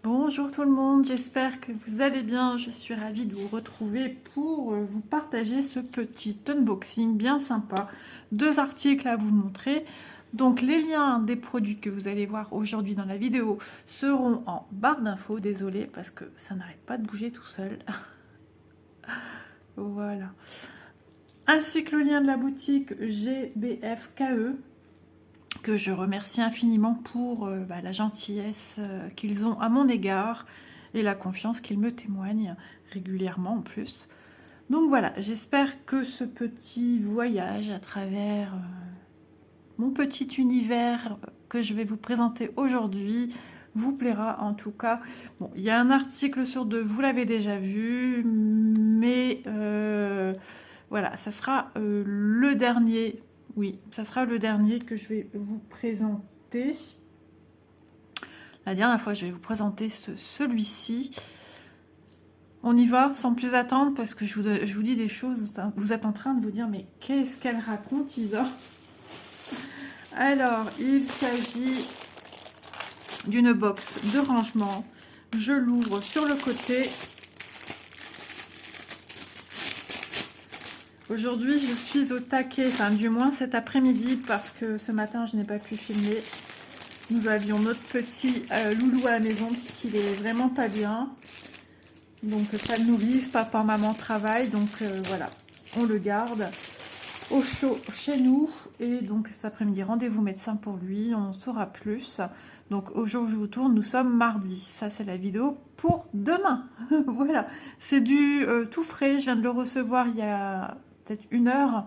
Bonjour tout le monde, j'espère que vous allez bien. Je suis ravie de vous retrouver pour vous partager ce petit unboxing bien sympa. Deux articles à vous montrer. Donc les liens des produits que vous allez voir aujourd'hui dans la vidéo seront en barre d'infos. Désolée parce que ça n'arrête pas de bouger tout seul. Voilà. Ainsi que le lien de la boutique GBFKE, que je remercie infiniment pour la gentillesse qu'ils ont à mon égard et la confiance qu'ils me témoignent régulièrement en plus. Donc voilà, j'espère que ce petit voyage à travers mon petit univers que je vais vous présenter aujourd'hui vous plaira en tout cas. Bon, il y a un article sur deux, vous l'avez déjà vu, mais voilà, ça sera le dernier. Oui, ça sera le dernier que je vais vous présenter. La dernière fois, je vais vous présenter celui-ci. On y va sans plus attendre parce que je vous dis des choses. Vous êtes en train de vous dire, mais qu'est-ce qu'elle raconte, Isa? Alors, il s'agit d'une box de rangement. Je l'ouvre sur le côté. Aujourd'hui, je suis au taquet, enfin du moins cet après-midi, parce que ce matin, je n'ai pas pu filmer. Nous avions notre petit loulou à la maison, puisqu'il est vraiment pas bien. Donc, pas de nourrice, papa, maman travaillent, donc voilà, on le garde au chaud chez nous. Et donc, cet après-midi, rendez-vous médecin pour lui, on en saura plus. Donc, au jour où je vous tourne, nous sommes mardi. Ça, c'est la vidéo pour demain. Voilà, c'est du tout frais, je viens de le recevoir il y a peut-être 1 heure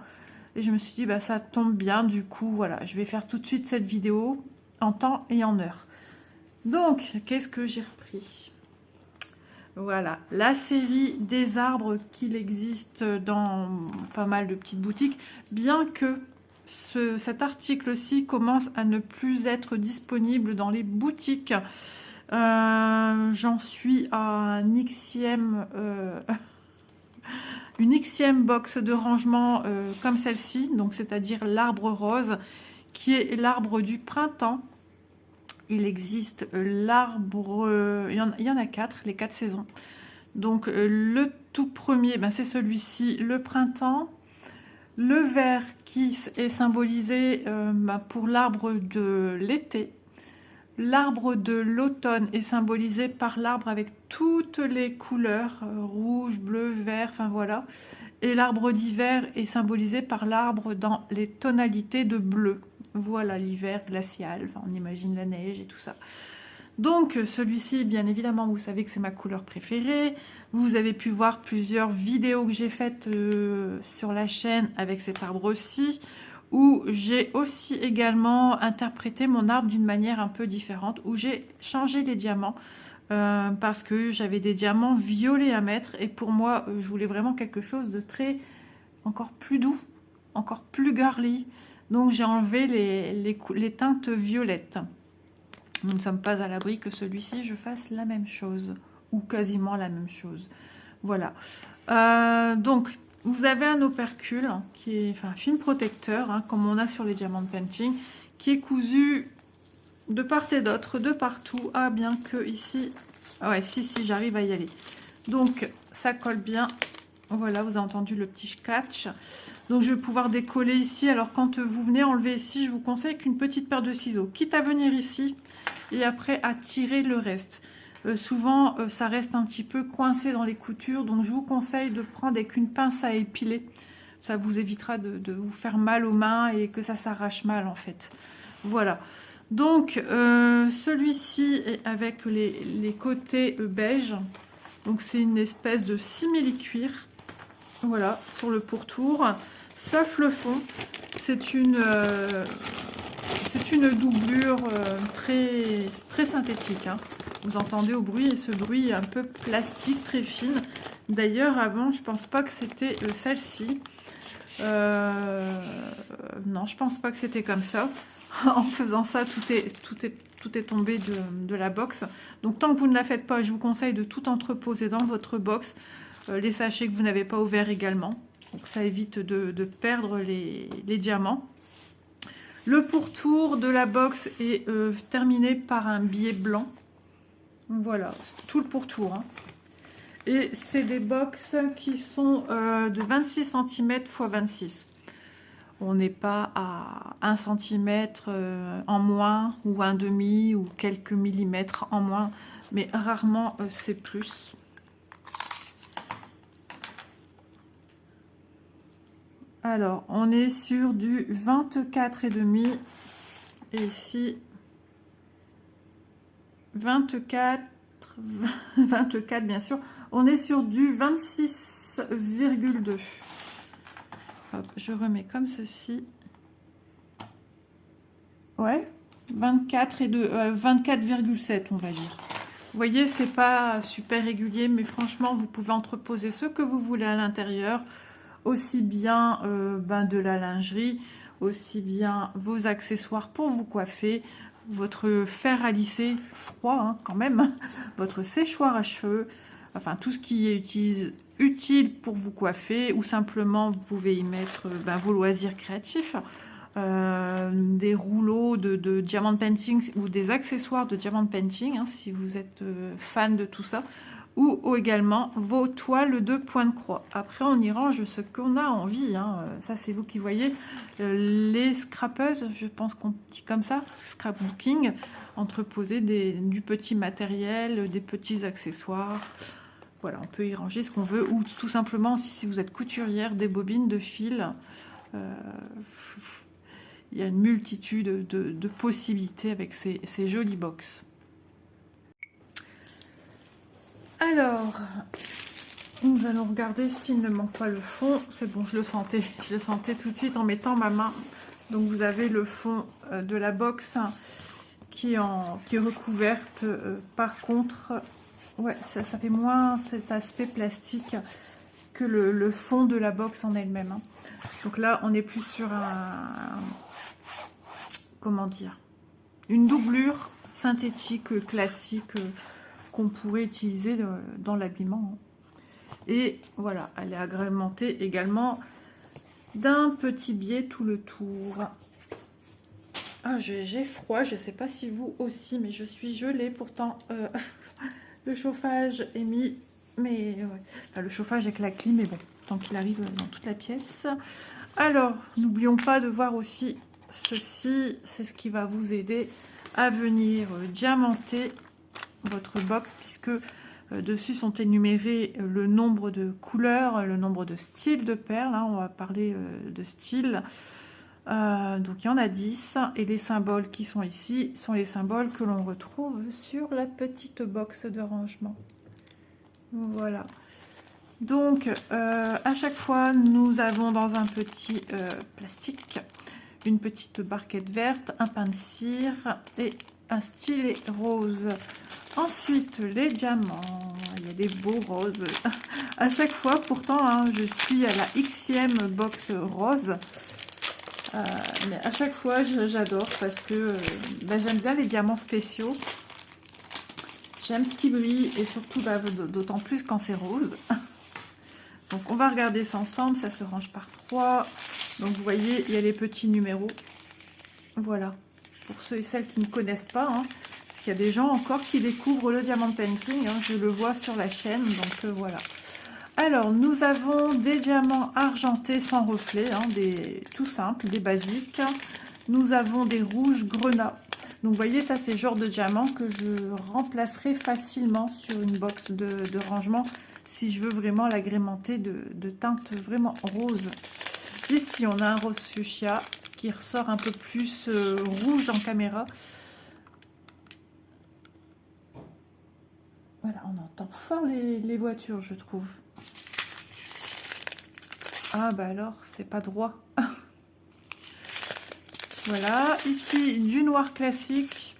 et je me suis dit bah ça tombe bien, du coup voilà, je vais faire tout de suite cette vidéo en temps et en heure. Donc qu'est-ce que j'ai repris? Voilà, la série des arbres qu'il existe dans pas mal de petites boutiques, bien que cet article-ci commence à ne plus être disponible dans les boutiques. J'en suis à une xème box de rangement comme celle-ci, donc c'est-à-dire l'arbre rose, qui est l'arbre du printemps. Il existe l'arbre, il y en a 4, les 4 saisons. Donc le tout premier, c'est celui-ci, le printemps. Le vert qui est symbolisé pour l'arbre de l'été. L'arbre de l'automne est symbolisé par l'arbre avec toutes les couleurs, rouge, bleu, vert, enfin voilà. Et l'arbre d'hiver est symbolisé par l'arbre dans les tonalités de bleu. Voilà, l'hiver glacial, enfin, on imagine la neige et tout ça. Donc celui-ci, bien évidemment, vous savez que c'est ma couleur préférée. Vous avez pu voir plusieurs vidéos que j'ai faites sur la chaîne avec cet arbre-ci, où j'ai aussi également interprété mon arbre d'une manière un peu différente, où j'ai changé les diamants parce que j'avais des diamants violets à mettre et pour moi je voulais vraiment quelque chose de encore plus doux, encore plus girly, donc j'ai enlevé les teintes violettes. Nous ne sommes pas à l'abri que celui-ci je fasse la même chose ou quasiment la même chose. Voilà, donc vous avez un opercule qui est un film protecteur, comme on a sur les diamants de painting, qui est cousu de part et d'autre, de partout. Ah, bien que ici, ah ouais, si, j'arrive à y aller. Donc, ça colle bien. Voilà, vous avez entendu le petit catch. Donc, je vais pouvoir décoller ici. Alors, quand vous venez enlever ici, je vous conseille qu'une petite paire de ciseaux, quitte à venir ici et après à tirer le reste. Souvent, ça reste un petit peu coincé dans les coutures, donc je vous conseille de prendre avec une pince à épiler. Ça vous évitera de vous faire mal aux mains et que ça s'arrache mal en fait. Voilà. Donc, celui-ci est avec les côtés beige. Donc, c'est une espèce de simili-cuir. Voilà, sur le pourtour. Sauf le fond. C'est une doublure très synthétique. Vous entendez au bruit, et ce bruit est un peu plastique, très fine. D'ailleurs, avant, je pense pas que c'était celle-ci. Non, je pense pas que c'était comme ça. En faisant ça, tout est tombé de la box. Donc, tant que vous ne la faites pas, je vous conseille de tout entreposer dans votre box. Les sachets que vous n'avez pas ouverts également. Donc, ça évite de perdre les diamants. Le pourtour de la box est terminé par un billet blanc. Voilà, tout le pourtour. Hein. Et c'est des box qui sont de 26 cm x 26. On n'est pas à 1 cm en moins, ou un demi, ou quelques millimètres en moins, mais rarement c'est plus. Alors, on est sur du 24,5 et ici 24 bien sûr. On est sur du 26,2. Hop, je remets comme ceci. Ouais, 24 et 2, 24,7 on va dire. Vous voyez, c'est pas super régulier, mais franchement, vous pouvez entreposer ce que vous voulez à l'intérieur. Aussi bien de la lingerie, aussi bien vos accessoires pour vous coiffer, votre fer à lisser froid hein, quand même, votre séchoir à cheveux, enfin tout ce qui est utile pour vous coiffer, ou simplement vous pouvez y mettre vos loisirs créatifs, des rouleaux de diamond painting ou des accessoires de diamond painting hein, si vous êtes fan de tout ça, ou également vos toiles de point de croix. Après, on y range ce qu'on a envie. Hein. Ça, c'est vous qui voyez. Les scrapeuses, je pense qu'on dit comme ça, scrapbooking, entreposer du petit matériel, des petits accessoires. Voilà, on peut y ranger ce qu'on veut. Ou tout simplement, si vous êtes couturière, des bobines de fil. Il y a une multitude de possibilités avec ces jolies box. Alors, nous allons regarder s'il ne manque pas le fond. C'est bon, je le sentais tout de suite en mettant ma main. Donc vous avez le fond de la box qui est recouverte. Par contre, ouais, ça fait moins cet aspect plastique que le fond de la box en elle-même. Hein. Donc là, on est plus sur comment dire, une doublure synthétique classique qu'on pourrait utiliser dans l'habillement. Et voilà, elle est agrémentée également d'un petit biais tout le tour. Ah, j'ai froid, je ne sais pas si vous aussi, mais je suis gelée. Pourtant, le chauffage est mis, mais ouais. Enfin, le chauffage avec la clim, mais bon, tant qu'il arrive dans toute la pièce. Alors, n'oublions pas de voir aussi ceci, c'est ce qui va vous aider à venir diamanter votre box, puisque dessus sont énumérés le nombre de couleurs, le nombre de styles de perles. Hein, on va parler de styles. Donc il y en a 10 et les symboles qui sont ici sont les symboles que l'on retrouve sur la petite box de rangement. Voilà. Donc à chaque fois nous avons dans un petit plastique une petite barquette verte, un pain de cire et un stylet rose. Ensuite les diamants, il y a des beaux roses à chaque fois. Pourtant hein, je suis à la Xème box rose. Mais à chaque fois j'adore parce que j'aime bien les diamants spéciaux, j'aime ce qui brille et surtout d'autant plus quand c'est rose. Donc on va regarder ça ensemble, ça se range par 3. Donc vous voyez il y a les petits numéros, voilà, pour ceux et celles qui ne connaissent pas, hein, parce qu'il y a des gens encore qui découvrent le diamant painting, hein, je le vois sur la chaîne, donc voilà. Alors, nous avons des diamants argentés sans reflet, hein, tout simples, des basiques. Nous avons des rouges grenat. Donc, vous voyez, ça, c'est le genre de diamant que je remplacerai facilement sur une box de rangement si je veux vraiment l'agrémenter de teintes vraiment roses. Ici, on a un rose fuchsia qui ressort un peu plus rouge en caméra. Voilà, on entend fort les voitures, je trouve. Ah bah alors, c'est pas droit. Voilà, ici du noir classique,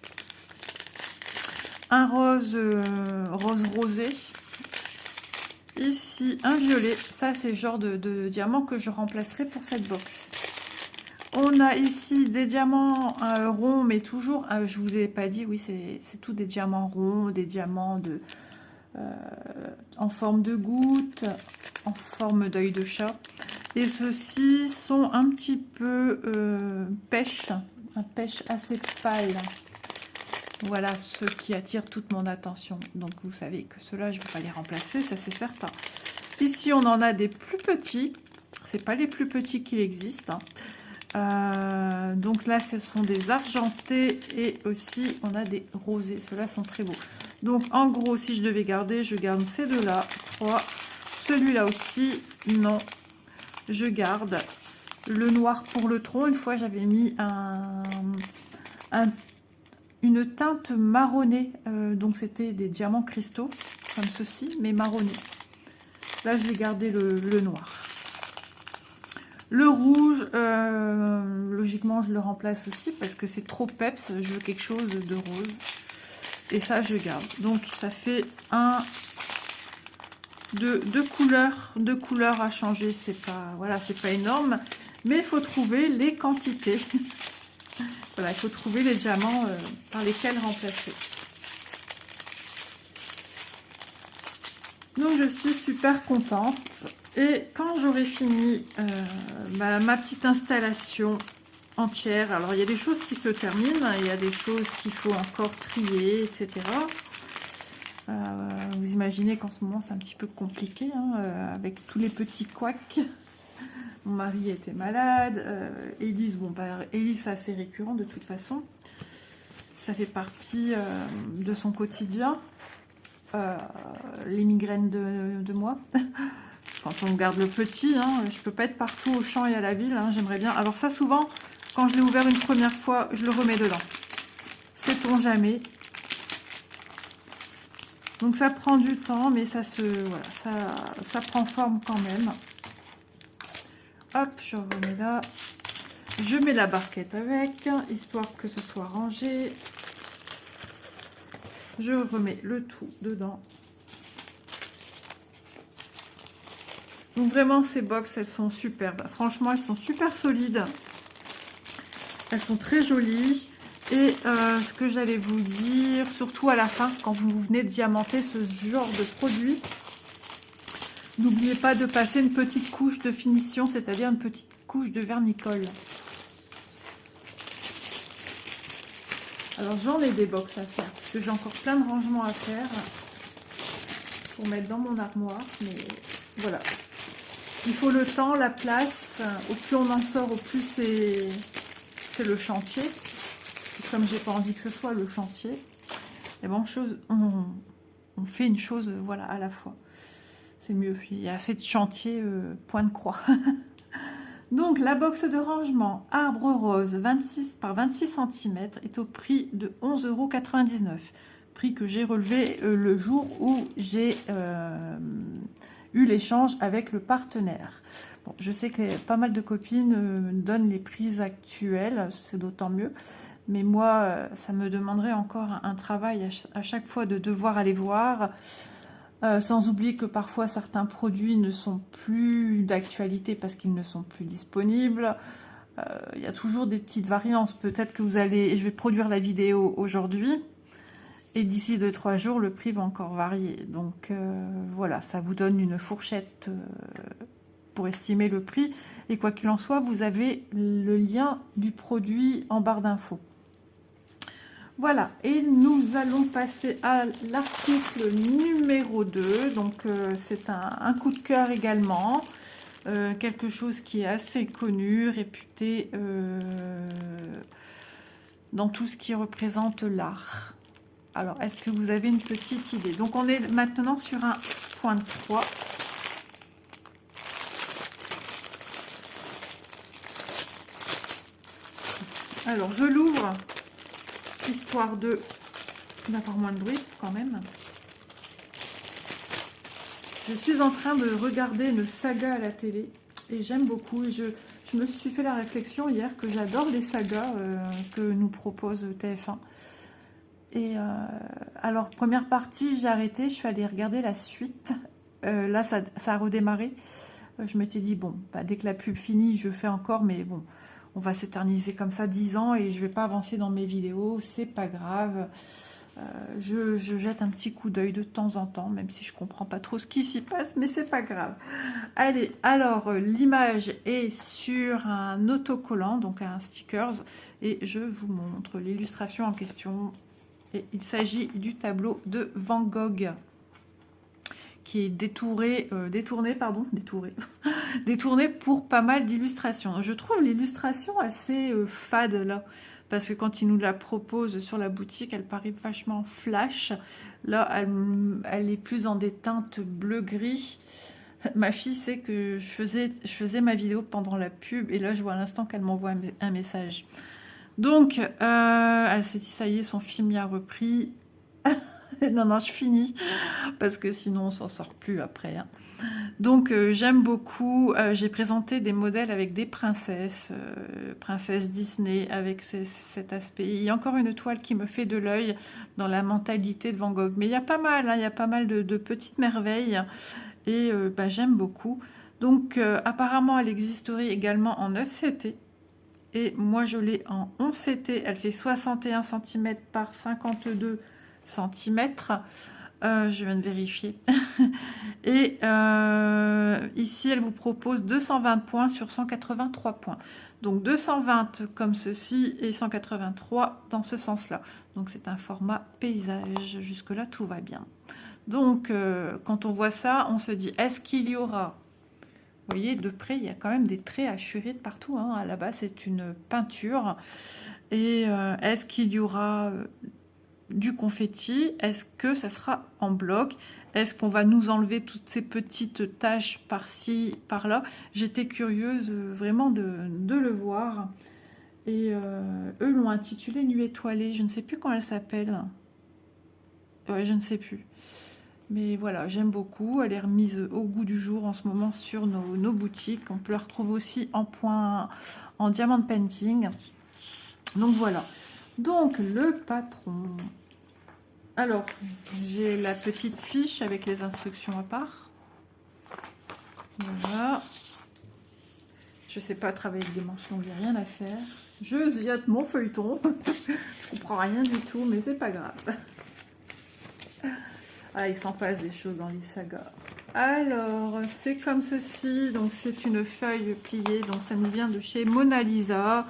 un rose rosé. Ici un violet, ça c'est le genre de diamant que je remplacerai pour cette box. On a ici des diamants ronds, mais toujours, je vous ai pas dit, oui c'est tout des diamants ronds, des diamants en forme de goutte, en forme d'œil de chat. Et ceux-ci sont un petit peu pêche, un pêche assez pâle. Voilà ceux qui attirent toute mon attention. Donc vous savez que ceux-là, je ne vais pas les remplacer, ça c'est certain. Ici, on en a des plus petits. C'est pas les plus petits qu'il existe. Donc là, ce sont des argentés et aussi, on a des rosés. Ceux-là sont très beaux. Donc en gros, si je devais garder, je garde ces deux-là. 3. Celui-là aussi, non. Je garde le noir pour le tronc. Une fois, j'avais mis une teinte marronnée. Donc c'était des diamants cristaux, comme ceci, mais marronnés. Là, je vais garder le noir. Le rouge, logiquement, je le remplace aussi parce que c'est trop peps. Je veux quelque chose de rose. Et ça, je garde. Donc, ça fait deux couleurs à changer. C'est pas, voilà, c'est pas énorme. Mais il faut trouver les quantités. Voilà, il faut trouver les diamants par lesquels remplacer. Donc, je suis super contente. Et quand j'aurai fini ma petite installation entière, alors il y a des choses qui se terminent, il y a des choses qu'il faut encore trier, etc. Vous imaginez qu'en ce moment c'est un petit peu compliqué, hein, avec tous les petits couacs. Mon mari était malade, Élise, bon, bah, Élise c'est assez récurrent de toute façon. Ça fait partie de son quotidien, les migraines de moi. Quand on garde le petit, hein, je peux pas être partout au champ et à la ville, hein, j'aimerais bien. Alors ça, souvent, quand je l'ai ouvert une première fois, je le remets dedans. Sait-on jamais. Donc ça prend du temps, mais ça prend forme quand même. Hop, je remets là. Je mets la barquette avec, histoire que ce soit rangé. Je remets le tout dedans. Donc vraiment, ces box, elles sont superbes. Franchement, elles sont super solides. Elles sont très jolies. Et ce que j'allais vous dire, surtout à la fin, quand vous venez de diamanter ce genre de produit, n'oubliez pas de passer une petite couche de finition, c'est-à-dire une petite couche de vernicole. Alors j'en ai des box à faire, parce que j'ai encore plein de rangements à faire pour mettre dans mon armoire. Mais voilà. Il faut le temps, la place. Au plus on en sort, au plus c'est le chantier. Et comme j'ai pas envie que ce soit le chantier, et bon, on fait une chose, voilà, à la fois. C'est mieux. Il y a assez de chantier, point de croix. Donc la box de rangement arbre rose 26 par 26 cm est au prix de 11,99 €. Prix que j'ai relevé le jour où j'ai eu l'échange avec le partenaire. Bon, je sais que pas mal de copines donnent les prix actuels, c'est d'autant mieux. Mais moi, ça me demanderait encore un travail à chaque fois de devoir aller voir. Sans oublier que parfois certains produits ne sont plus d'actualité parce qu'ils ne sont plus disponibles. Il y a toujours des petites variances. Peut-être que je vais produire la vidéo aujourd'hui. Et d'ici 2-3 jours, le prix va encore varier. Donc voilà, ça vous donne une fourchette pour estimer le prix. Et quoi qu'il en soit, vous avez le lien du produit en barre d'infos. Voilà, et nous allons passer à l'article numéro 2. Donc c'est un coup de cœur également. Quelque chose qui est assez connu, réputé dans tout ce qui représente l'art. Alors, est-ce que vous avez une petite idée? Donc, on est maintenant sur un point 3. Alors, je l'ouvre, histoire d'avoir moins de bruit quand même. Je suis en train de regarder une saga à la télé et j'aime beaucoup. Et je me suis fait la réflexion hier que j'adore les sagas que nous propose TF1. Et alors, première partie, j'ai arrêté, je suis allée regarder la suite. Là, ça a redémarré. Je m'étais dit, bon, bah, dès que la pub finit, je fais encore, mais bon, on va s'éterniser comme ça 10 ans et je vais pas avancer dans mes vidéos, c'est pas grave. Je jette un petit coup d'œil de temps en temps, même si je comprends pas trop ce qui s'y passe, mais c'est pas grave. Allez, alors l'image est sur un autocollant, donc un stickers, et je vous montre l'illustration en question. Et il s'agit du tableau de Van Gogh qui est détourné pour pas mal d'illustrations. Je trouve l'illustration assez fade là, parce que quand il nous la propose sur la boutique, elle paraît vachement flash. Là, elle est plus en des teintes bleu-gris. Ma fille sait que je faisais ma vidéo pendant la pub, et là, je vois à l'instant qu'elle m'envoie un message. Donc, elle s'est dit, ça y est, son film y a repris. Non, je finis, parce que sinon, on s'en sort plus après, hein. Donc j'aime beaucoup, j'ai présenté des modèles avec des princesses, princesses Disney, avec cet aspect. Il y a encore une toile qui me fait de l'œil dans la mentalité de Van Gogh. Mais il y a pas mal, hein, il y a pas mal de petites merveilles, et j'aime beaucoup. Donc apparemment elle existerait également en 9 CT. Et moi je l'ai en 11 CT, elle fait 61 cm par 52 cm. Je viens de vérifier. Et ici, elle vous propose 220 points sur 183 points. Donc 220 comme ceci et 183 dans ce sens-là. Donc c'est un format paysage. Jusque-là, tout va bien. Donc quand on voit ça, on se dit, est-ce qu'il y aura... Vous voyez, de près, il y a quand même des traits hachurés de partout, hein. À la base, c'est une peinture. Et est-ce qu'il y aura... du confetti? Est-ce que ça sera en bloc? Est-ce qu'on va nous enlever toutes ces petites taches par-ci, par-là? J'étais curieuse vraiment de le voir. Et eux l'ont intitulé Nuit étoilée. Je ne sais plus comment elle s'appelle. Ouais, je ne sais plus. Mais voilà, j'aime beaucoup. Elle est remise au goût du jour en ce moment sur nos boutiques. On peut la retrouver aussi en diamant painting. Donc voilà. Donc le patron. Alors, j'ai la petite fiche avec les instructions à part. Voilà. Je sais pas travailler avec des manches longues, il n'y a rien à faire. Je ziote mon feuilleton. Je comprends rien du tout, mais c'est pas grave. Ah, il s'en passe des choses dans les sagas. Alors, c'est comme ceci. Donc, c'est une feuille pliée. Donc, ça nous vient de chez Mona Lisa.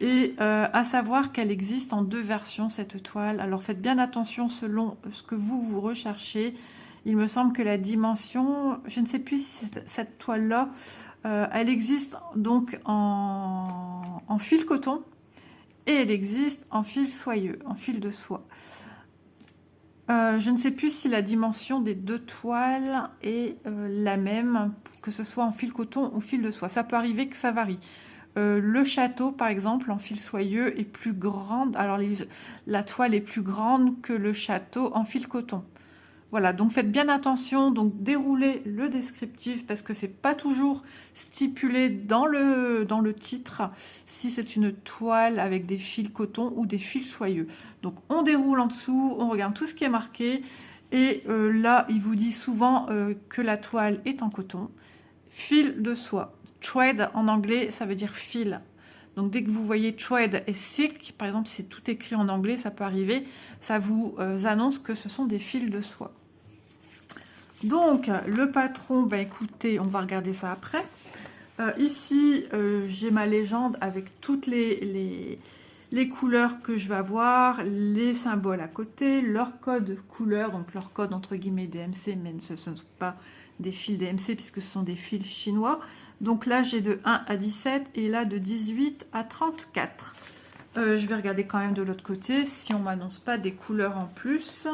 Et à savoir qu'elle existe en 2 versions, cette toile. Alors faites bien attention selon ce que vous recherchez. Il me semble que la dimension, je ne sais plus si cette toile-là, elle existe donc en fil coton, et elle existe en fil soyeux, en fil de soie. Je ne sais plus si la dimension des 2 toiles est la même, que ce soit en fil coton ou fil de soie. Ça peut arriver que ça varie. Le château, par exemple, en fil soyeux est plus grande. Alors, la toile est plus grande que le château en fil coton. Voilà, donc faites bien attention. Donc, déroulez le descriptif parce que c'est pas toujours stipulé dans le titre si c'est une toile avec des fils coton ou des fils soyeux. Donc, on déroule en dessous, on regarde tout ce qui est marqué. Et là, il vous dit souvent que la toile est en coton. Fil de soie. Thread en anglais, ça veut dire fil. Donc dès que vous voyez thread et silk, par exemple, si c'est tout écrit en anglais, ça peut arriver, ça vous annonce que ce sont des fils de soie. Donc le patron, écoutez, on va regarder ça après. Ici, j'ai ma légende avec toutes les couleurs que je vais avoir, les symboles à côté, leur code couleur, donc leur code entre guillemets DMC, mais ce ne sont pas des fils DMC puisque ce sont des fils chinois. Donc là, j'ai de 1 à 17 et là de 18 à 34. Je vais regarder quand même de l'autre côté si on ne m'annonce pas des couleurs en plus.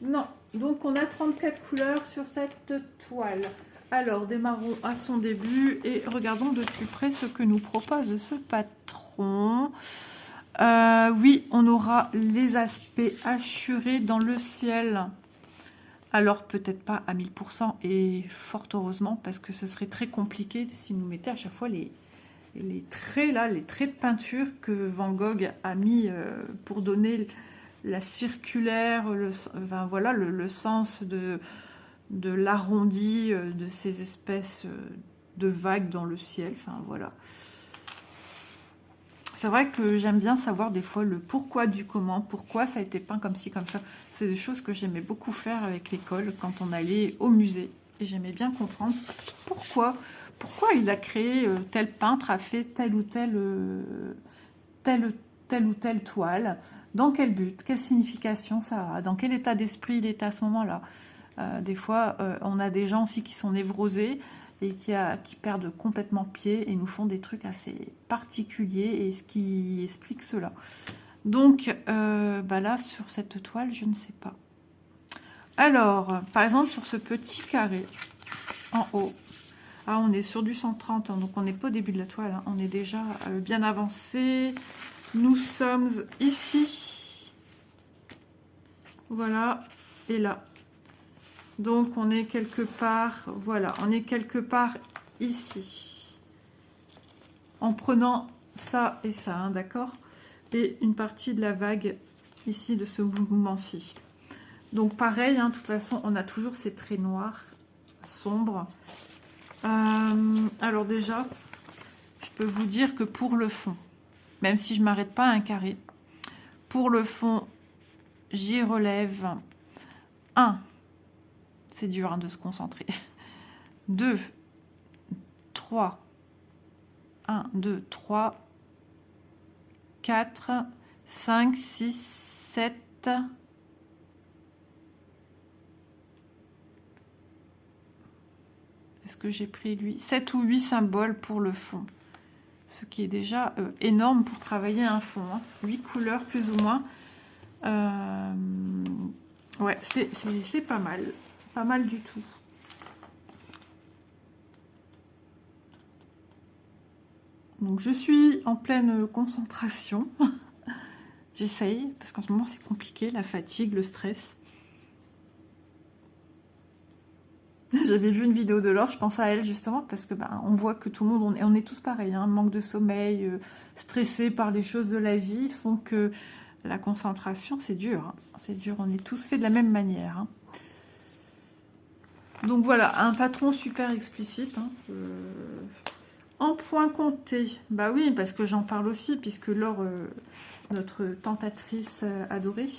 Non, donc on a 34 couleurs sur cette toile. Alors, démarrons à son début et regardons de plus près ce que nous propose ce patron. Oui, on aura les aspects hachurés dans le ciel. Alors peut-être pas à 1000% et fort heureusement parce que ce serait très compliqué s'il nous mettait à chaque fois les traits là, les traits de peinture que Van Gogh a mis pour donner la circulaire, voilà, le sens de l'arrondi de ces espèces de vagues dans le ciel. Enfin voilà. C'est vrai que j'aime bien savoir des fois le pourquoi du comment, pourquoi ça a été peint comme ci, comme ça. C'est des choses que j'aimais beaucoup faire avec l'école quand on allait au musée. Et j'aimais bien comprendre pourquoi il a créé, tel peintre a fait tel ou tel telle ou telle toile, dans quel but, quelle signification ça a, dans quel état d'esprit il est à ce moment-là. Des fois, on a des gens aussi qui sont névrosés et qui perdent complètement pied et nous font des trucs assez particuliers, et ce qui explique cela. Donc, là, sur cette toile, je ne sais pas. Alors, par exemple, sur ce petit carré, en haut, on est sur du 130, hein, donc on n'est pas au début de la toile, hein, on est déjà bien avancé. Nous sommes ici. Voilà, et là. Donc, on est quelque part, voilà, on est quelque part ici. En prenant ça et ça, hein, d'accord? Et une partie de la vague ici de ce mouvement-ci. Donc, pareil, hein, de toute façon, on a toujours ces traits noirs, sombres. Alors déjà, je peux vous dire que pour le fond, même si je ne m'arrête pas à un carré, pour le fond, j'y relève 1. C'est dur hein, de se concentrer. 2, 3, 1, 2, 3, 4, 5, 6, 7. Est-ce que j'ai pris lui 7 ou 8 symboles pour le fond. Ce qui est déjà énorme pour travailler un fond. Hein. 8 couleurs plus ou moins. Ouais, c'est pas mal. Pas mal du tout. Donc je suis en pleine concentration. J'essaye, parce qu'en ce moment c'est compliqué, la fatigue, le stress. J'avais vu une vidéo de Laure, je pense à elle justement, parce que on voit que tout le monde, on est tous pareils, hein, manque de sommeil, stressé par les choses de la vie, font que la concentration c'est dur. Hein. C'est dur, on est tous faits de la même manière. Hein. Donc voilà, un patron super explicite. Hein. En point compté, bah oui, parce que j'en parle aussi, puisque Laure, notre tentatrice adorée,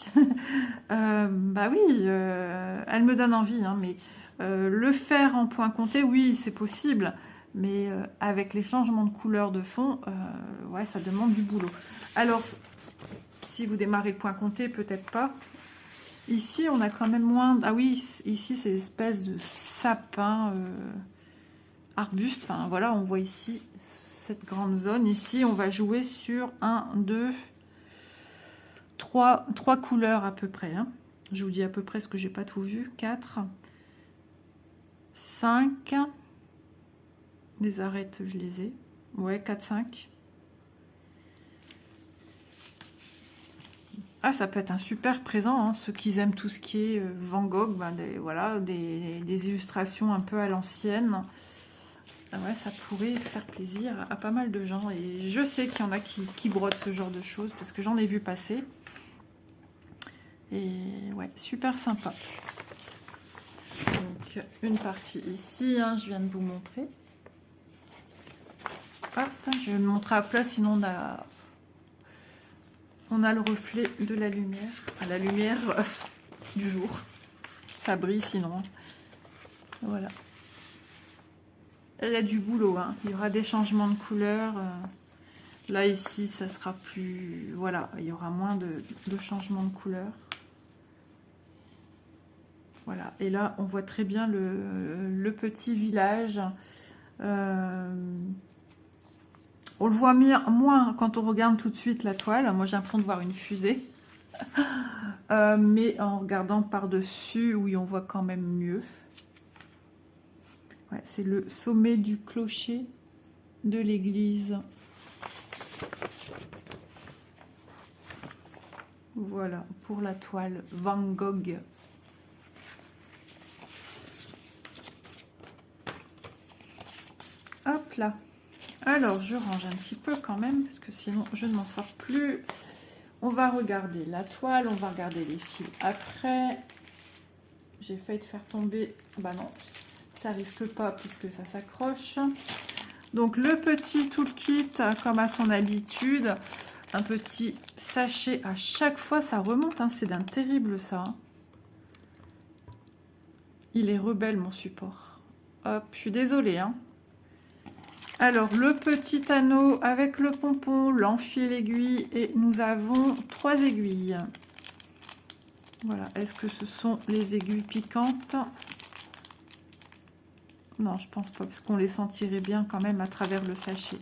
bah oui, elle me donne envie, hein, mais le faire en point compté, oui, c'est possible, mais avec les changements de couleur de fond, ouais, ça demande du boulot. Alors, si vous démarrez le point compté, peut-être pas. Ici, on a quand même moins... Ah oui, ici, c'est espèce de sapin, arbuste. Enfin, voilà, on voit ici cette grande zone. Ici, on va jouer sur 1, 2, 3 couleurs à peu près. Hein. Je vous dis à peu près ce que j'ai pas tout vu. 4, 5. Les arêtes, je les ai. Ouais, 4, 5. Ah, ça peut être un super présent, hein. Ceux qui aiment tout ce qui est Van Gogh, voilà, des illustrations un peu à l'ancienne. Ah ouais, ça pourrait faire plaisir à pas mal de gens. Et je sais qu'il y en a qui brodent ce genre de choses, parce que j'en ai vu passer. Et ouais, super sympa. Donc, une partie ici, hein, je viens de vous montrer. Hop, je vais le montrer à plat, sinon on a le reflet de la lumière, la lumière du jour. Ça brille sinon. Voilà. Il y a du boulot, hein. Il y aura des changements de couleur. Là, ici, ça sera plus... Voilà, il y aura moins de changements de couleur. Voilà, et là, on voit très bien le petit village. On le voit moins quand on regarde tout de suite la toile. Moi, j'ai l'impression de voir une fusée. Mais en regardant par-dessus, oui, on voit quand même mieux. Ouais, c'est le sommet du clocher de l'église. Voilà, pour la toile Van Gogh. Hop là. Alors, je range un petit peu quand même, parce que sinon, je ne m'en sors plus. On va regarder la toile, on va regarder les fils après. J'ai failli te faire tomber. Bah non, ça risque pas puisque ça s'accroche. Donc, le petit toolkit, comme à son habitude, un petit sachet à chaque fois, ça remonte, hein, c'est d'un terrible ça. Hein. Il est rebelle mon support. Hop, je suis désolée, hein. Alors, le petit anneau avec le pompon, l'amphi et l'aiguille. Et nous avons 3 aiguilles. Voilà. Est-ce que ce sont les aiguilles piquantes? Non, je pense pas, parce qu'on les sentirait bien quand même à travers le sachet.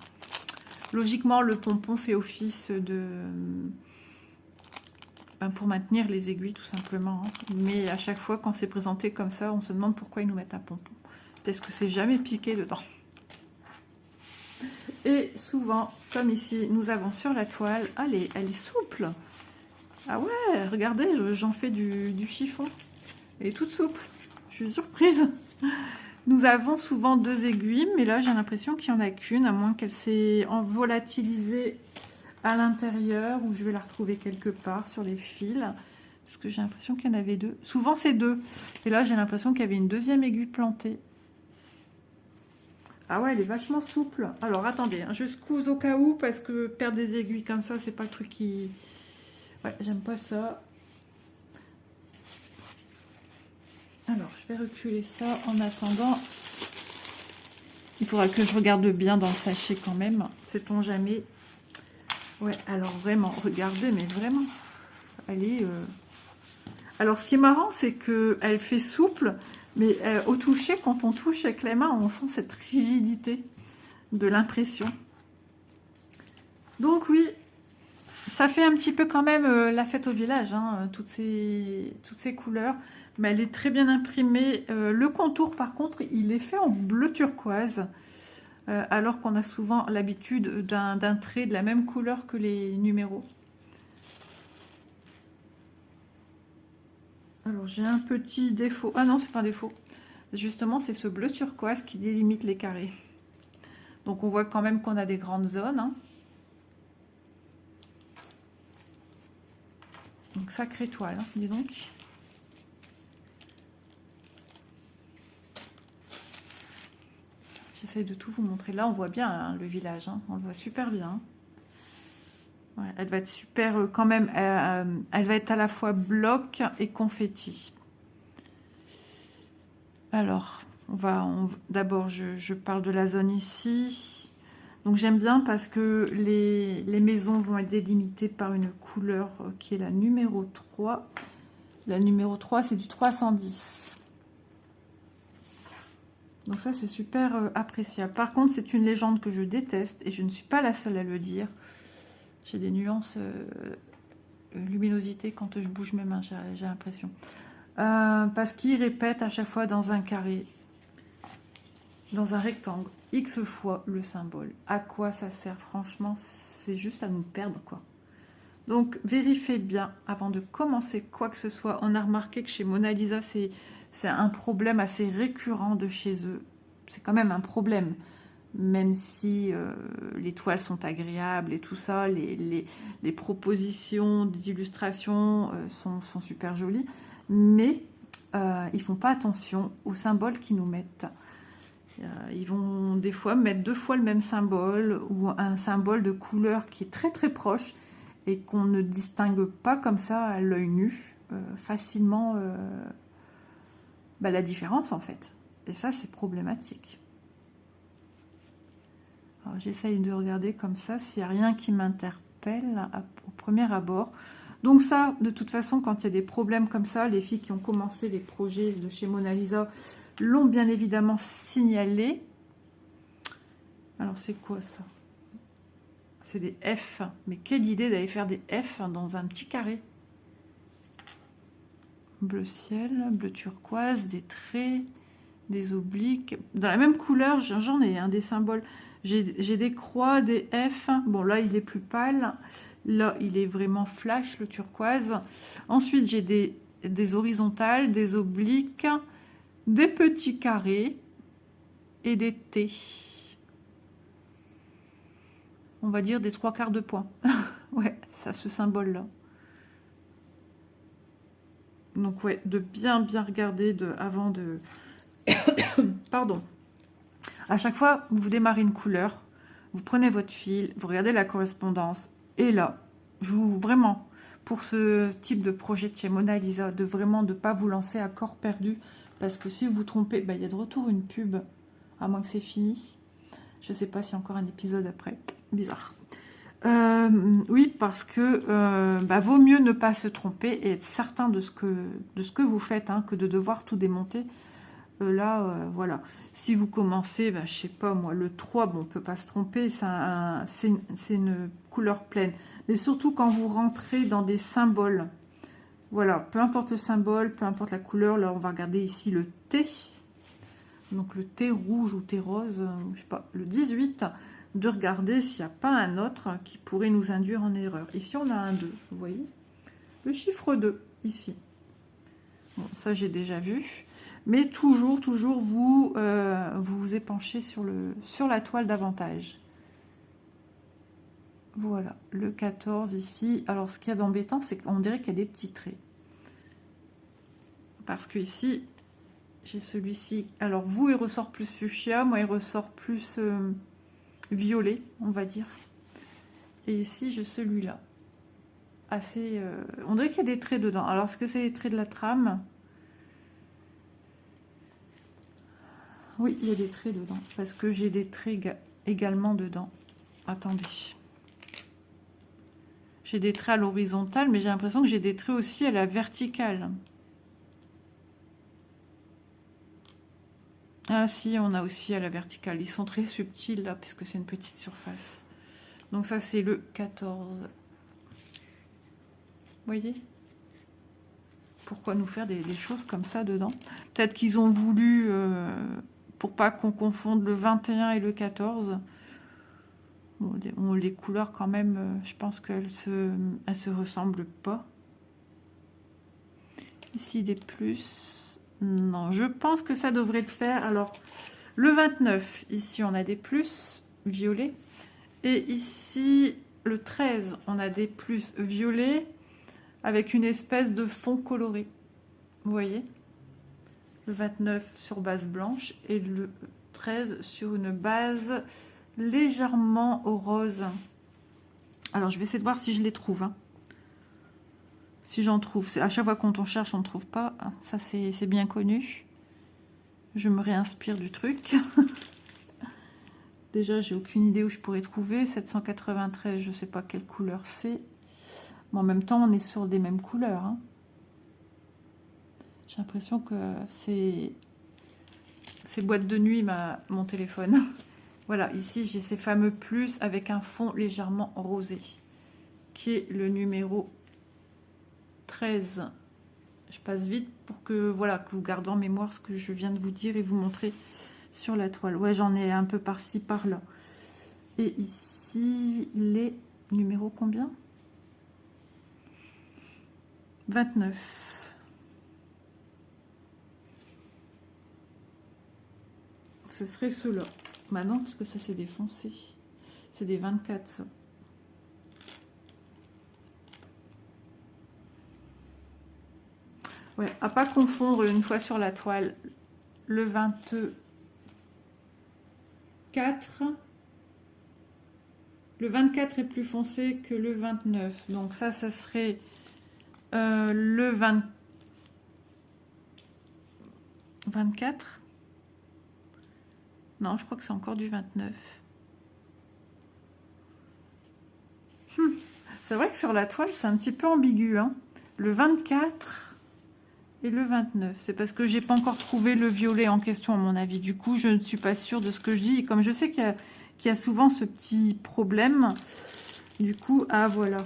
Logiquement, le pompon fait office de... ben, pour maintenir les aiguilles, tout simplement. Hein. Mais à chaque fois, quand c'est présenté comme ça, on se demande pourquoi ils nous mettent un pompon. Parce que c'est jamais piqué dedans. Et souvent, comme ici, nous avons sur la toile... Allez, elle est souple. Ah ouais, regardez, j'en fais du chiffon. Elle est toute souple. Je suis surprise. Nous avons souvent 2 aiguilles, mais là j'ai l'impression qu'il n'y en a qu'une, à moins qu'elle s'est volatilisée à l'intérieur, ou je vais la retrouver quelque part sur les fils, parce que j'ai l'impression qu'il y en avait 2. Souvent c'est 2, et là j'ai l'impression qu'il y avait une deuxième aiguille plantée. Ah ouais, elle est vachement souple. Alors attendez, hein, je squeeze au cas où, parce que perdre des aiguilles comme ça, c'est pas le truc qui... Ouais, j'aime pas ça. Alors, je vais reculer ça en attendant. Il faudra que je regarde bien dans le sachet quand même. Sait-on jamais. Ouais, alors vraiment, regardez, mais vraiment. Elle est... Alors, ce qui est marrant, c'est qu'elle fait souple, mais au toucher, quand on touche avec les mains, on sent cette rigidité de l'impression. Donc oui, ça fait un petit peu quand même la fête au village, hein, toutes ces couleurs. Mais elle est très bien imprimée. Le contour, par contre, il est fait en bleu turquoise. Alors qu'on a souvent l'habitude d'un trait de la même couleur que les numéros. Alors, j'ai un petit défaut. Ah non, c'est pas un défaut. Justement, c'est ce bleu turquoise qui délimite les carrés. Donc, on voit quand même qu'on a des grandes zones. Hein. Donc, sacrée toile, hein, dis donc. J'essaie de tout vous montrer. Là, on voit bien hein, le village. Hein. On le voit super bien. Ouais, elle va être super quand même. Elle va être à la fois bloc et confetti. Alors, d'abord, je parle de la zone ici. Donc, j'aime bien parce que les maisons vont être délimitées par une couleur qui est la numéro 3. La numéro 3, c'est du 310. Donc ça, c'est super appréciable. Par contre, c'est une légende que je déteste et je ne suis pas la seule à le dire. J'ai des nuances luminosité quand je bouge mes mains, j'ai l'impression. Parce qu'il répète à chaque fois dans un carré, dans un rectangle, X fois le symbole. À quoi ça sert? Franchement, c'est juste à nous perdre, quoi. Donc, vérifiez bien avant de commencer quoi que ce soit. On a remarqué que chez Mona Lisa, c'est un problème assez récurrent de chez eux. C'est quand même un problème. Même si les toiles sont agréables et tout ça, les propositions d'illustration sont super jolies. Mais ils font pas attention aux symboles qu'ils nous mettent. Ils vont des fois mettre 2 fois le même symbole ou un symbole de couleur qui est très très proche et qu'on ne distingue pas comme ça à l'œil nu facilement la différence en fait. Et ça, c'est problématique. J'essaye de regarder comme ça s'il n'y a rien qui m'interpelle au premier abord. Donc ça, de toute façon, quand il y a des problèmes comme ça, les filles qui ont commencé les projets de chez Mona Lisa l'ont bien évidemment signalé. Alors c'est quoi ça? C'est des F. Mais quelle idée d'aller faire des F dans un petit carré. Bleu ciel, bleu turquoise, des traits, des obliques. Dans la même couleur, j'en ai des symboles. J'ai des croix, des F. Bon, là, il est plus pâle. Là, il est vraiment flash, le turquoise. Ensuite, j'ai des horizontales, des obliques, des petits carrés et des T. On va dire des 3/4 de point. Ouais, ça, ce symbole-là. Donc, ouais, de bien regarder avant de... Pardon. À chaque fois, vous démarrez une couleur, vous prenez votre fil, vous regardez la correspondance, et là, vraiment, pour ce type de projet de chez Mona Lisa, de vraiment ne pas vous lancer à corps perdu, parce que si vous vous trompez, il y a de retour une pub, à moins que c'est fini. Je sais pas s'il y a encore un épisode après. Bizarre. Oui, parce que vaut mieux ne pas se tromper et être certain de ce que vous faites, hein, que de devoir tout démonter. Voilà. Si vous commencez, je sais pas moi, le 3, bon, on peut pas se tromper, c'est une couleur pleine. Mais surtout quand vous rentrez dans des symboles. Voilà, peu importe le symbole, peu importe la couleur. Là, on va regarder ici le T. Donc le T rouge ou T rose, je sais pas, le 18. De regarder s'il n'y a pas un autre qui pourrait nous induire en erreur. Ici, on a un 2, vous voyez. Le chiffre 2, ici. Bon, ça, j'ai déjà vu. Mais toujours vous vous épanchez sur la toile davantage. Voilà, le 14 ici. Alors, ce qu'il y a d'embêtant, c'est qu'on dirait qu'il y a des petits traits. Parce que ici, j'ai celui-ci. Alors, vous, il ressort plus fuchsia. Moi, il ressort plus violet, on va dire. Et ici, j'ai celui-là. Assez... on dirait qu'il y a des traits dedans. Alors, est-ce que c'est les traits de la trame ? Oui, il y a des traits dedans. Parce que j'ai des traits également dedans. Attendez. J'ai des traits à l'horizontale, mais j'ai l'impression que j'ai des traits aussi à la verticale. Ah si, on a aussi à la verticale. Ils sont très subtils là, puisque c'est une petite surface. Donc ça, c'est le 14. Vous voyez ? Pourquoi nous faire des choses comme ça dedans? Peut-être qu'ils ont voulu... pour pas qu'on confonde le 21 et le 14. Bon, les couleurs quand même, je pense qu'elles se ressemblent pas. Ici des plus. Non, je pense que ça devrait le faire. Alors, le 29, ici on a des plus violets. Et ici, le 13, on a des plus violets avec une espèce de fond coloré. Vous voyez ? Le 29 sur base blanche et le 13 sur une base légèrement rose. Alors, je vais essayer de voir si je les trouve. Hein. Si j'en trouve. À chaque fois quand on cherche, on ne trouve pas. Ça, c'est bien connu. Je me réinspire du truc. Déjà, j'ai aucune idée où je pourrais trouver. 793, je ne sais pas quelle couleur c'est. Mais en même temps, on est sur des mêmes couleurs. Hein. J'ai l'impression que c'est boîte de nuit, mon téléphone. Voilà, ici, j'ai ces fameux plus avec un fond légèrement rosé, qui est le numéro 13. Je passe vite pour que, voilà, que vous gardez en mémoire ce que je viens de vous dire et vous montrer sur la toile. Ouais, j'en ai un peu par-ci, par-là. Et ici, les numéros combien? 29. Ce serait ceux-là. Bah non, parce que ça, c'est des foncés. C'est des 24, ça. Ouais, à pas confondre une fois sur la toile le 24. Le 24 est plus foncé que le 29. Donc ça serait le 24. Non, je crois que c'est encore du 29. C'est vrai que sur la toile, c'est un petit peu ambigu. Hein. Le 24 et le 29. C'est parce que j'ai pas encore trouvé le violet en question, à mon avis. Du coup, je ne suis pas sûre de ce que je dis. Et comme je sais qu'il y a souvent ce petit problème, du coup, ah voilà,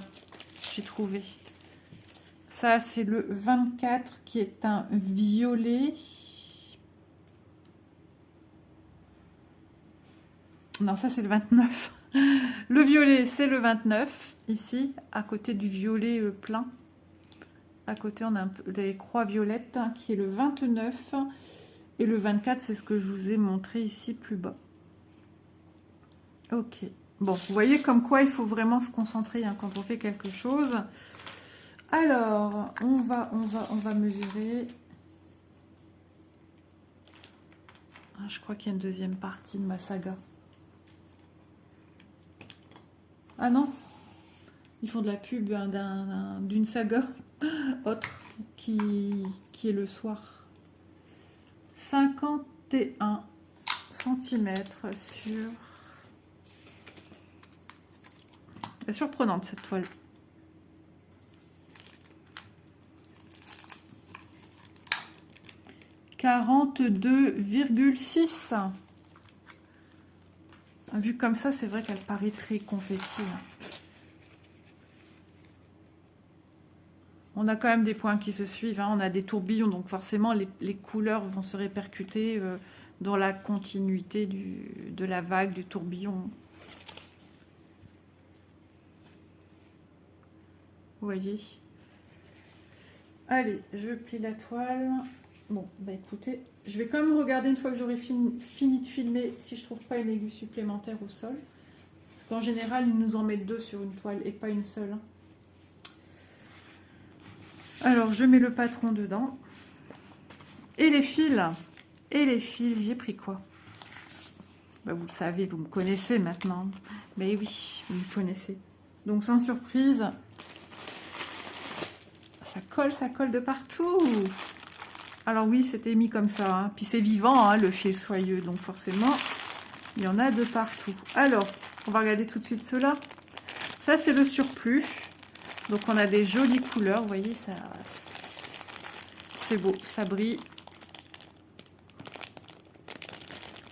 j'ai trouvé. Ça, c'est le 24 qui est un violet. Non, ça, c'est le 29. Le violet, c'est le 29, ici, à côté du violet plein. À côté, on a un peu les croix violettes, hein, qui est le 29. Et le 24, c'est ce que je vous ai montré ici, plus bas. Ok. Bon, vous voyez comme quoi il faut vraiment se concentrer hein, quand on fait quelque chose. Alors, on va mesurer. Ah, je crois qu'il y a une deuxième partie de ma saga. Ah non, ils font de la pub d'une saga autre qui est le soir. 51 cm sur Très surprenante cette toile. « 42,6 ». Vu comme ça, c'est vrai qu'elle paraît très confetti. On a quand même des points qui se suivent. Hein. On a des tourbillons, donc forcément, les couleurs vont se répercuter dans la continuité de la vague, du tourbillon. Vous voyez? Allez, je plie la toile. Bon, bah écoutez, je vais quand même regarder une fois que j'aurai fini de filmer si je trouve pas une aiguille supplémentaire au sol. Parce qu'en général, ils nous en mettent 2 sur une toile et pas une seule. Alors, je mets le patron dedans. Et les fils. Et les fils, j'ai pris quoi? Bah, vous le savez, vous me connaissez maintenant. Mais oui, vous me connaissez. Donc, sans surprise, ça colle de partout. Alors oui, c'était mis comme ça, hein. Puis c'est vivant, hein, le fil soyeux, donc forcément, il y en a de partout. Alors, on va regarder tout de suite ceux-là. Ça, c'est le surplus. Donc on a des jolies couleurs, vous voyez, ça, c'est beau, ça brille.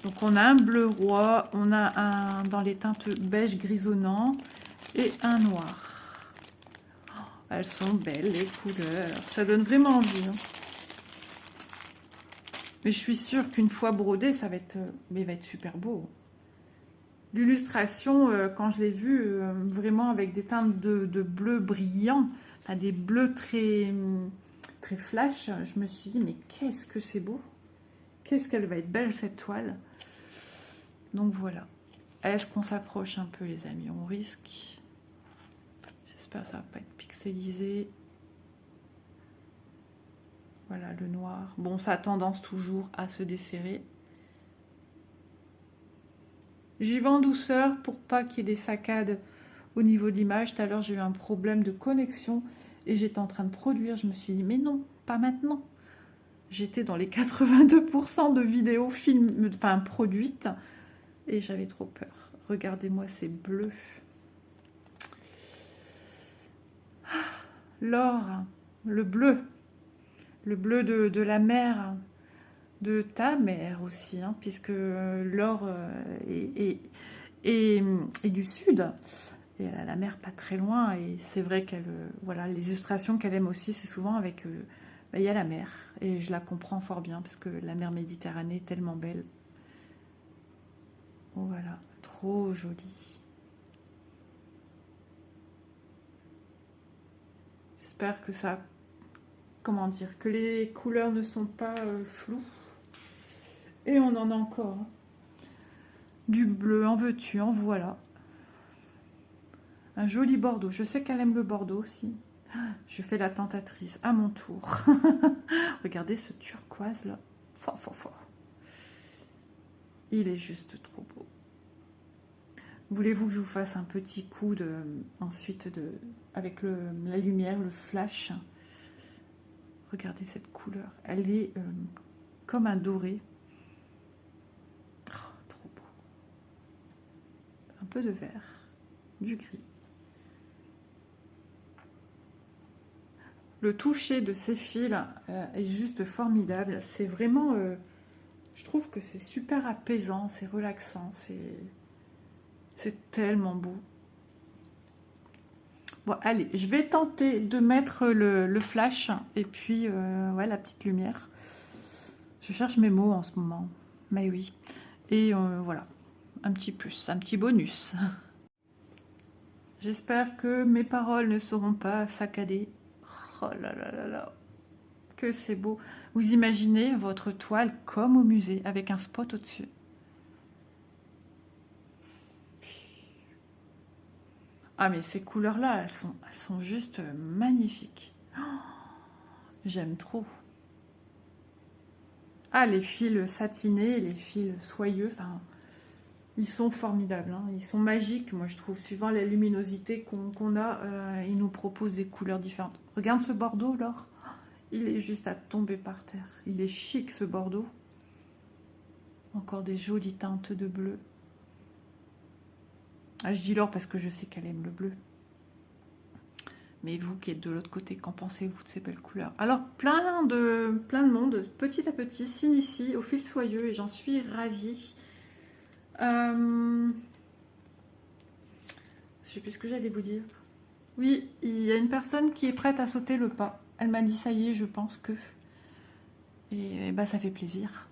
Donc on a un bleu roi, on a un dans les teintes beige grisonnant et un noir. Oh, elles sont belles les couleurs, ça donne vraiment envie. Hein. Mais je suis sûre qu'une fois brodé, ça va être, mais il va être super beau. L'illustration, quand je l'ai vue, vraiment avec des teintes de bleu brillant, enfin, des bleus très, très flash, je me suis dit, mais qu'est-ce que c'est beau! Qu'est-ce qu'elle va être belle cette toile! Donc voilà. Est-ce qu'on s'approche un peu, les amis? On risque. J'espère que ça ne va pas être pixelisé. Voilà, le noir. Bon, ça a tendance toujours à se desserrer. J'y vais en douceur pour pas qu'il y ait des saccades au niveau de l'image. Tout à l'heure, j'ai eu un problème de connexion et j'étais en train de produire. Je me suis dit, mais non, pas maintenant. J'étais dans les 82% de vidéos produites et j'avais trop peur. Regardez-moi ces bleus. L'or, le bleu de la mer, de ta mère aussi, hein, puisque l'or est du sud. Et elle a la mer pas très loin, et c'est vrai qu'elle, voilà, les illustrations qu'elle aime aussi, c'est souvent avec, il y a la mer, et je la comprends fort bien, parce que la mer Méditerranée est tellement belle. Oh, voilà, trop jolie. J'espère que ça, comment dire, que les couleurs ne sont pas floues. Et on en a encore. Hein. Du bleu, en veux-tu, en voilà. Un joli bordeaux. Je sais qu'elle aime le bordeaux aussi. Je fais la tentatrice à mon tour. Regardez ce turquoise là. Fort, fort, fort. Il est juste trop beau. Voulez-vous que je vous fasse un petit coup ensuite avec la lumière, le flash? Regardez cette couleur. Elle est comme un doré. Oh, trop beau. Un peu de vert, du gris. Le toucher de ces fils est juste formidable. C'est vraiment, je trouve que c'est super apaisant, c'est relaxant, c'est tellement beau. Bon, allez, je vais tenter de mettre le flash et puis ouais, la petite lumière. Je cherche mes mots en ce moment, mais oui. Et voilà, un petit plus, un petit bonus. J'espère que mes paroles ne seront pas saccadées. Oh là là là là, que c'est beau. Vous imaginez votre toile comme au musée, avec un spot au-dessus. Ah mais ces couleurs-là, elles sont juste magnifiques. Oh, j'aime trop. Ah, les fils satinés, les fils soyeux, enfin, ils sont formidables, hein. Ils sont magiques, moi je trouve, suivant la luminosité qu'on a, ils nous proposent des couleurs différentes. Regarde ce bordeaux, Laure, il est juste à tomber par terre. Il est chic ce bordeaux. Encore des jolies teintes de bleu. Ah, je dis Laure parce que je sais qu'elle aime le bleu. Mais vous qui êtes de l'autre côté, qu'en pensez-vous de ces belles couleurs? Alors, plein de monde, petit à petit, s'initie au fil soyeux et j'en suis ravie. Je sais plus ce que j'allais vous dire. Oui, il y a une personne qui est prête à sauter le pas. Elle m'a dit, ça y est, je pense que... Et bah, ça fait plaisir.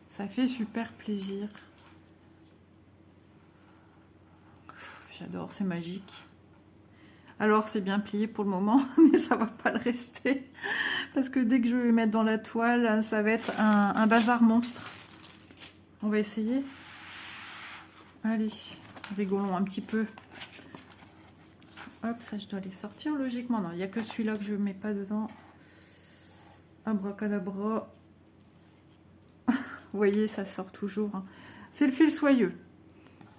Ça fait super plaisir. J'adore, c'est magique. Alors, c'est bien plié pour le moment, mais ça va pas le rester. Parce que dès que je vais le mettre dans la toile, ça va être un bazar monstre. On va essayer. Allez, rigolons un petit peu. Hop, ça, je dois les sortir logiquement. Non, il n'y a que celui-là que je ne mets pas dedans. Abracadabra. Vous voyez, ça sort toujours. Hein. C'est le fil soyeux.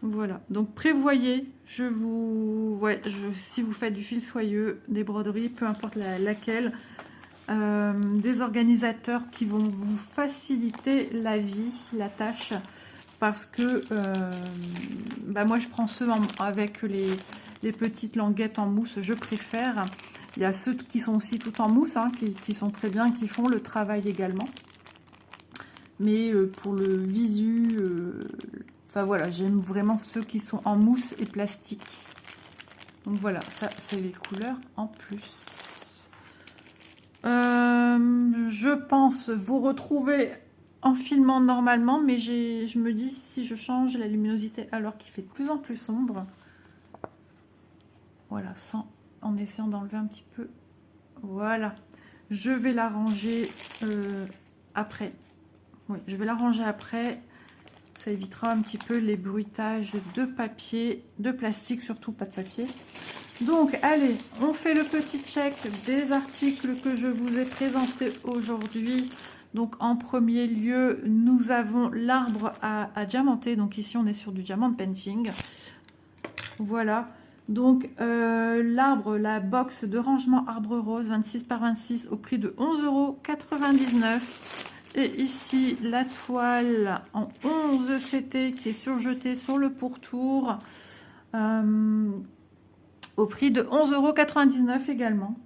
Voilà. Donc, prévoyez. Si vous faites du fil soyeux, des broderies, peu importe laquelle, des organisateurs qui vont vous faciliter la vie, la tâche. Parce que moi, je prends ceux avec les petites languettes en mousse, je préfère. Il y a ceux qui sont aussi tout en mousse, hein, qui sont très bien, qui font le travail également. Mais pour le visu, enfin voilà, j'aime vraiment ceux qui sont en mousse et plastique. Donc voilà, ça c'est les couleurs en plus. Je pense vous retrouver en filmant normalement, mais je me dis si je change la luminosité alors qu'il fait de plus en plus sombre. Voilà, en essayant d'enlever un petit peu. Voilà. Je vais la ranger après. Oui, je vais la ranger après. Ça évitera un petit peu les bruitages de papier, de plastique, surtout pas de papier. Donc, allez, on fait le petit check des articles que je vous ai présentés aujourd'hui. Donc, en premier lieu, nous avons l'arbre à diamanter. Donc, ici, on est sur du diamant painting. Voilà. Donc, l'arbre, la box de rangement arbre rose 26 par 26 au prix de 11,99 €. Et ici, la toile en 11 CT qui est surjetée sur le pourtour au prix de 11,99 € également.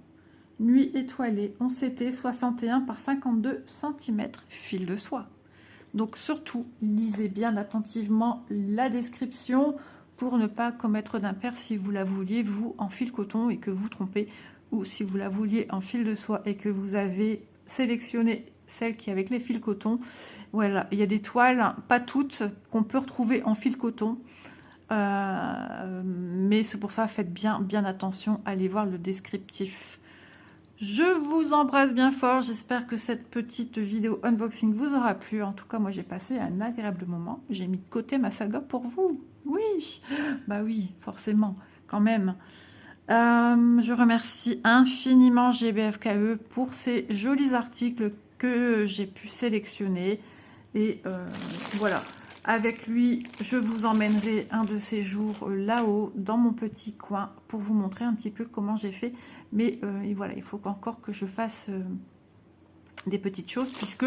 Nuit étoilée, 11 CT, 61 par 52 cm, fil de soie. Donc surtout, lisez bien attentivement la description pour ne pas commettre d'impair si vous la vouliez, vous, en fil coton et que vous trompez, ou si vous la vouliez en fil de soie et que vous avez sélectionné celle qui est avec les fils coton. Voilà, il y a des toiles, pas toutes, qu'on peut retrouver en fil coton. Mais c'est pour ça, faites bien attention, allez voir le descriptif. Je vous embrasse bien fort, j'espère que cette petite vidéo unboxing vous aura plu. En tout cas, moi j'ai passé un agréable moment. J'ai mis de côté ma saga pour vous. Oui, bah oui, forcément, quand même. Je remercie infiniment GBFKE pour ces jolis articles que j'ai pu sélectionner. Et voilà, avec lui, je vous emmènerai un de ces jours là-haut, dans mon petit coin, pour vous montrer un petit peu comment j'ai fait. Mais et voilà, il faut encore que je fasse des petites choses, puisque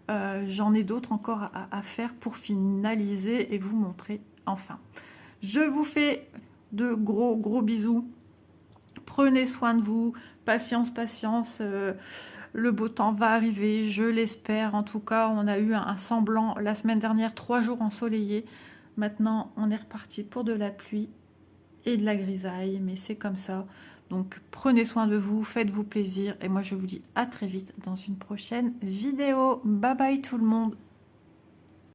j'en ai d'autres encore à faire pour finaliser et vous montrer enfin. Je vous fais de gros bisous. Prenez soin de vous. Patience. Le beau temps va arriver, je l'espère. En tout cas, on a eu un semblant la semaine dernière, 3 jours ensoleillés. Maintenant, on est reparti pour de la pluie et de la grisaille, mais c'est comme ça. Donc, prenez soin de vous, faites-vous plaisir. Et moi, je vous dis à très vite dans une prochaine vidéo. Bye bye tout le monde.